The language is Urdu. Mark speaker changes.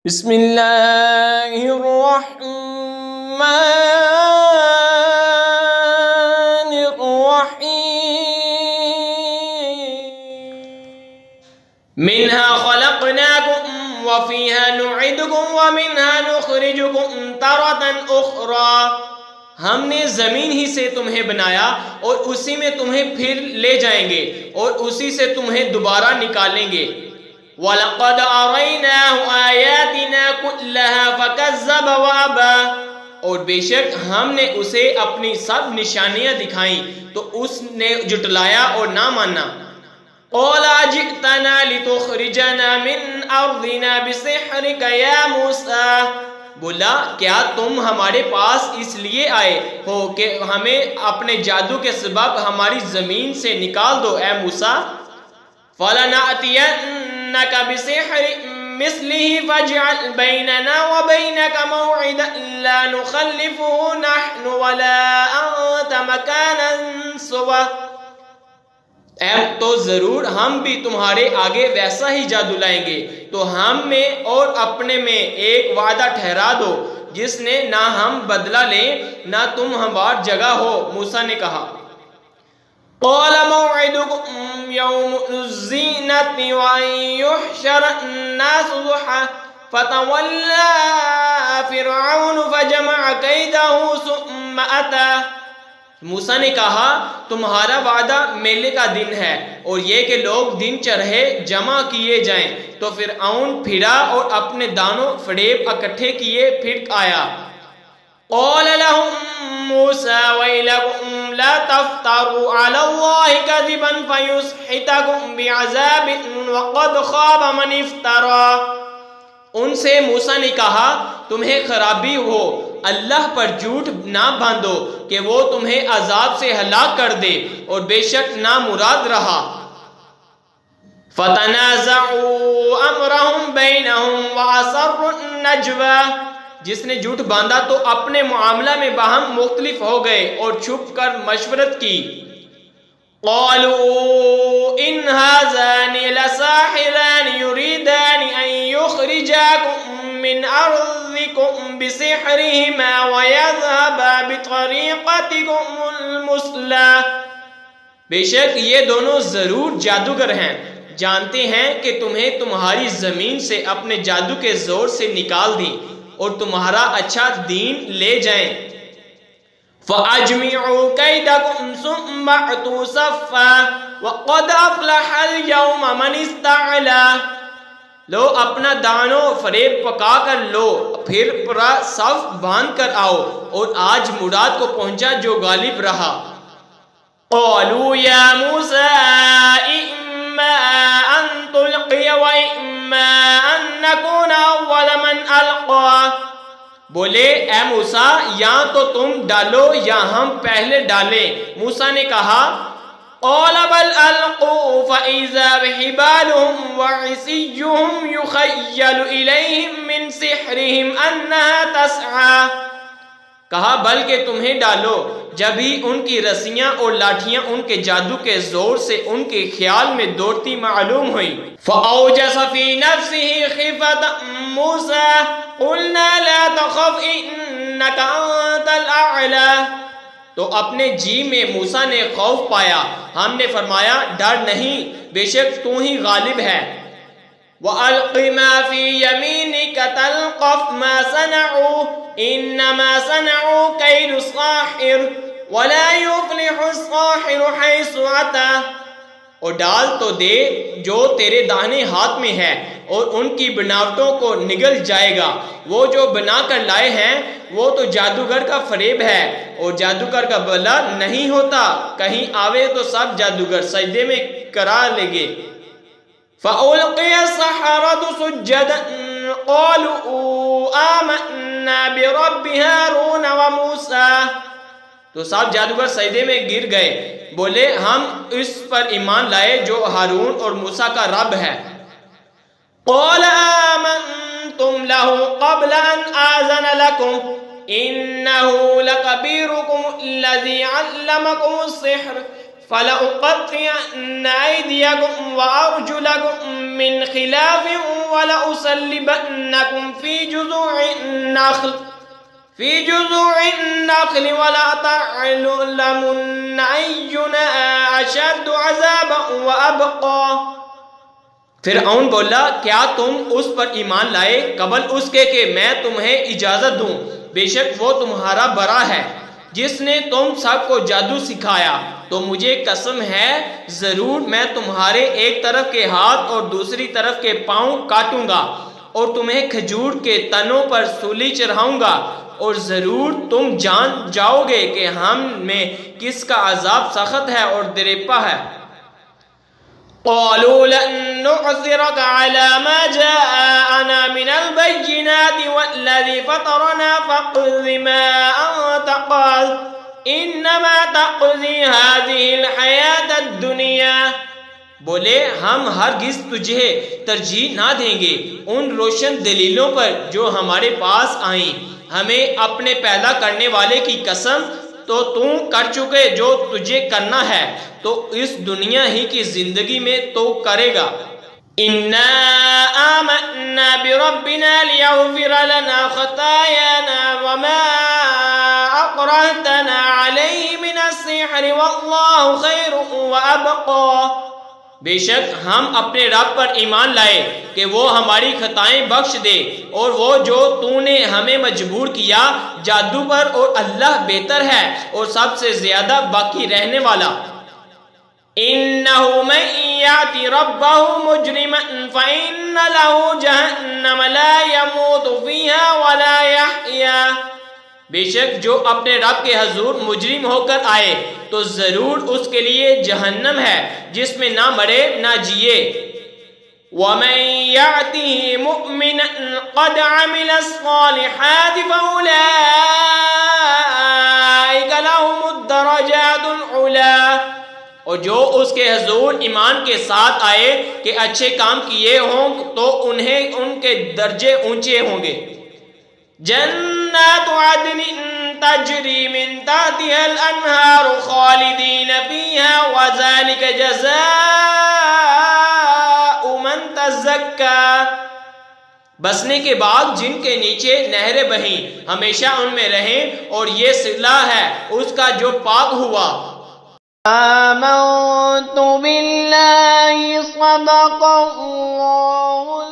Speaker 1: بسم اللہ الرحمن الرحیم منها خلقناکم وفیہا نعیدکم ومنها نخرجکم تارۃ اخری، ہم نے زمین ہی سے تمہیں بنایا اور اسی میں تمہیں پھر لے جائیں گے اور اسی سے تمہیں دوبارہ نکالیں گے۔ وَلَقَدْ أَرَيْنَاهُ آيَاتِنَا كُلَّهَا فَكَذَّبَ وَأَبَى، اور بے شک ہم نے اسے اپنی سب نشانیاں دکھائیں تو اس نے جھٹلایا اور نہ مانا۔ قَالَ أَجِئْتَنَا لِتُخْرِجَنَا مِنْ أَرْضِنَا بِسِحْرِكَ يَا مُوسَىٰ، بولا کیا تم ہمارے پاس اس لیے آئے ہو کہ ہمیں اپنے جادو کے سبب ہماری زمین سے نکال دو اے موسیٰ؟ فَلَنَأْتِيَنَّكَ بِسِحْرٍ مِثْلِهِ فَاجْعَلْ بَيْنَنَا وَبَيْنَكَ مَوْعِدًا لَا نُخَلِّفُهُ نَحْنُ وَلَا أَنْتَ مَكَانًا سُوًى، تو ضرور ہم بھی تمہارے آگے ویسا ہی جادو لائیں گے، تو ہم میں اور اپنے میں ایک وعدہ ٹھہرا دو جس نے نہ ہم بدلہ لیں نہ تم ہموار جگہ ہو۔ موسیٰ نے کہا قَالَ مَوْعِدُكُمْ يَوْمُ الزِّينَةِ وَأَن يُحْشَرَ النَّاسُ ضُحًى فَتَوَلَّى فِرْعَوْنُ فَجَمَعَ كَيْدَهُ ثُمَّ أَتَىٰ، موسیٰ نے کہا تمہارا وعدہ میلے کا دن ہے اور یہ کہ لوگ دن چرہے جمع کیے جائیں، تو فرعون پھرا اور اپنے دانوں فریب اکٹھے کیے پھر آیا۔ قال لهم موسى ويلكم لا تفتروا على الله كذبا فيسحتكم بعذاب وقد خاب من افترى، ان سے موسیٰ نے کہا تمہیں خرابی ہو، اللہ پر جھوٹ نہ باندھو کہ وہ تمہیں عذاب سے ہلاک کر دے، اور بے شک نامراد رہا۔ فتنازعوا امرهم بینہم واسروا النجوى، جس نے جھوٹ باندھا تو اپنے معاملہ میں باہم مختلف ہو گئے اور چھپ کر مشورت کی۔ قالوا ان هذان لساحران يريدان ان يخرجاكم من ارضكم بسحرهما ويذهبا بطريقتكم المثلى، بے شک یہ دونوں ضرور جادوگر ہیں، جانتے ہیں کہ تمہیں تمہاری زمین سے اپنے جادو کے زور سے نکال دیں اور تمہارا اچھا دین لے جائیں۔ فَأَجْمِعُوا كَيْدَكُمْ ثُمَّ اعْتُوا صَفًّا وَقَدْ أَفْلَحَ الْيَوْمَ مَنِ اسْتَعْلَىٰ، لو اپنا دانو فریب پکا کر لو، پھر پورا صف باندھ کر آؤ، اور آج مراد کو پہنچا جو غالب رہا۔ قَالُوا يَا مُوسَىٰ إِمَّا أَن تُلْقِيَ وَإِمَّا أَن نَّكُونَ أَوَّلَ مَنْ أَلْقَىٰ، بولے اے موسیٰ یا تو تم ڈالو یا ہم پہلے ڈالیں۔ موسیٰ نے کہا قَالَ بَلْ أَلْقُوا فَإِذَا بِحِبَالُهُمْ وَعِصِيُّهُمْ يُخَيَّلُ إِلَيْهِمْ مِنْ سِحْرِهِمْ أَنَّهَا تَسْعَىٰ، کہا بلکہ تمہیں ڈالو، جبھی ان کی رسیاں اور لاٹھیاں ان کے جادو کے زور سے ان کے خیال میں دوڑتی معلوم ہوئی۔ فَأَوْجَسَ فِي نَفْسِهِ خِيفَةً مُوسَىٰ قُلْنَا لَا تَخَفْ إِنَّكَ أَنتَ الْأَعْلَىٰ، تو اپنے جی میں موسیٰ نے خوف پایا، ہم نے فرمایا ڈر نہیں، بے شک تو ہی غالب ہے۔ وَأَلْقِ مَا فِي يَمِينِكَ تَلْقَفْ مَا صَنَعُوا إِنَّمَا صَنَعُوا كَيْدُ السَّاحِرِ وَلَا يُفْلِحُ السَّاحِرُ حَيْثُ أَتَىٰ، اور ڈال تو دے جو تیرے داہنے ہاتھ میں ہے اور ان کی بناوٹوں کو نگل جائے گا، وہ جو بنا کر لائے ہیں وہ تو جادوگر کا فریب ہے، اور جادوگر کا بھلا نہیں ہوتا، کہیں آوے تو سب جادوگر سجدے میں کرا لیں گے۔ فَأُلْقِيَ السَّحَرَةُ سُجَّدًا قَالُوا آمَنَّا بِرَبِّ هَارُونَ وَمُوسَىٰ، تو سب جادوگر سجدے میں گر گئے، بولے ہم اس پر ایمان لائے جو ہارون اور موسیٰ کا رب ہے۔ قَالَ آمَنْتُمْ لَهُ قَبْلَ أَنْ آذَنَ لَكُمْ إِنَّهُ لَكَبِيرُكُمُ الَّذِي عَلَّمَكُمُ السِّحْرَ فَلَأُقَطِّعَنَّ أَيْدِيَكُمْ وَأَرْجُلَكُمْ مِنْ خِلَافٍ وَلَأُصَلِّبَنَّكُمْ فِي جُذُوعِ النَّخْلِ وَلَتَعْلَمُنَّ أَيُّنَا أَشَدُّ عَذَابًا وَأَبْقَىٰ۔ فرعون بولا کیا تم اس پر ایمان لائے قبل اس کے کہ میں تمہیں اجازت دوں؟ بے شک وہ تمہارا برا ہے جس نے تم سب کو جادو سکھایا۔ تو مجھے قسم ہے ضرور میں تمہارے ایک طرف کے ہاتھ اور دوسری طرف کے پاؤں کاٹوں گا اور تمہیں کھجور کے تنوں پر سولی چڑھاؤں گا، اور ضرور تم جان جاؤ گے کہ ہم میں کس کا عذاب سخت ہے اور دریپا ہے۔ قالوا لن نعثرك على ما جاءنا من البينات والذي فطرنا فاقض ما أنت قاض إنما تقضي هذه الحياة الدنيا۔ بولے ہم ہرگز تجھے ترجیح نہ دیں گے ان روشن دلیلوں پر جو ہمارے پاس آئیں، ہمیں اپنے پیدا کرنے والے کی قسم، تو تم کر چکے جو تجھے کرنا ہے تو اس دنیا ہی کی زندگی میں تو کرے گا۔ اِنَّا آمَنَّا بِرَبِّنَا لِيَغْفِرَ لَنَا خَطَايَانَا وَمَا أَكْرَهْتَنَا عَلَيْهِ مِنَ السِّحْرِ وَاللَّهُ خَيْرٌ وَأَبْقَىٰ۔ بے شک ہم اپنے رب پر ایمان لائے کہ وہ ہماری خطائیں بخش دے، اور وہ جو تو نے ہمیں مجبور کیا جادو پر، اور اللہ بہتر ہے اور سب سے زیادہ باقی رہنے والا۔ إِنَّهُ مَن يَأْتِ رَبَّهُ مُجْرِمًا فَإِنَّ لَهُ جَهَنَّمَ لَا يَمُوتُ فِيهَا وَلَا يَحْيَىٰ۔ بے شک جو اپنے رب کے حضور مجرم ہو کر آئے تو ضرور اس کے لیے جہنم ہے جس میں نہ مرے نہ جیے۔ وَمَن يَأْتِهِ مُؤْمِنًا قَدْ عَمِلَ الصَّالِحَاتِ فَأُولَٰئِكَ لَهُمُ الدَّرَجَاتُ الْعُلَىٰ۔ اور جو اس کے حضور ایمان کے ساتھ آئے کہ اچھے کام کیے ہوں تو انہیں ان کے درجے اونچے ہوں گے۔ جنات عدن تجری من تحتها الانہار خالدین فیہا وذلک جزاء من تزکا۔ بسنے کے بعد جن کے نیچے نہریں بہیں ہمیشہ ان میں رہیں، اور یہ صلہ ہے اس کا جو پاک ہوا۔ آمنت باللہ صدق اللہ